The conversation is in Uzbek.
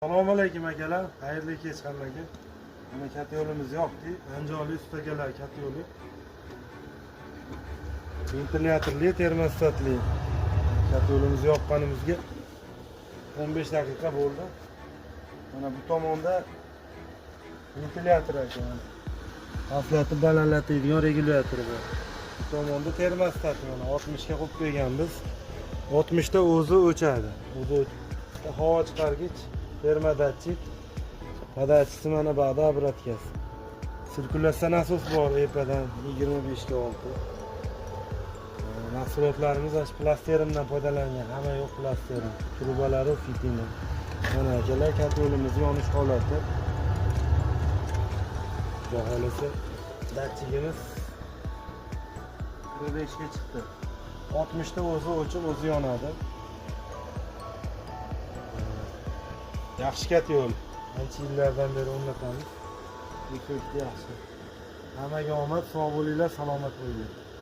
Assalomu alaykum akalar, xayrli kech hammaga. Mana katta yo'limiz yo'qdi, Anjoli ustagalar katta yo'li. Ventilyatorli, termostatli katta yo'limiz yoqqanimizga 15 daqiqa bo'ldi. Mana bu tomonda ventilyator ekan. Xavflatni balandlatadigan regulyator bor. Bu tomonda termostat mana 60 ga qo'yib qo'yganmiz. 60 da o'zi o'chadi. O'zi havo chiqargich, termodatchik, podachisi mana ba'da obratgasi. Sirkulyatsiya nasos bor epadan 25 ga 6. Mahsulotlarimiz ash plastirindan foydalangan, hamma yo'q plastirin. Trubalari fitini. Mana akalar katta yo'limiz yonish holati. Xudo xolasa datchigimiz 5 ga chiqdi. 60 da o'zi o'chib, o'zi yonadi. Yaxshi katta yo'l. Ancha yillardan beri o'rnatamiz. Effekti yaxshi. Hammaga omad, sog' bo'linglar, salomat bo'linglar.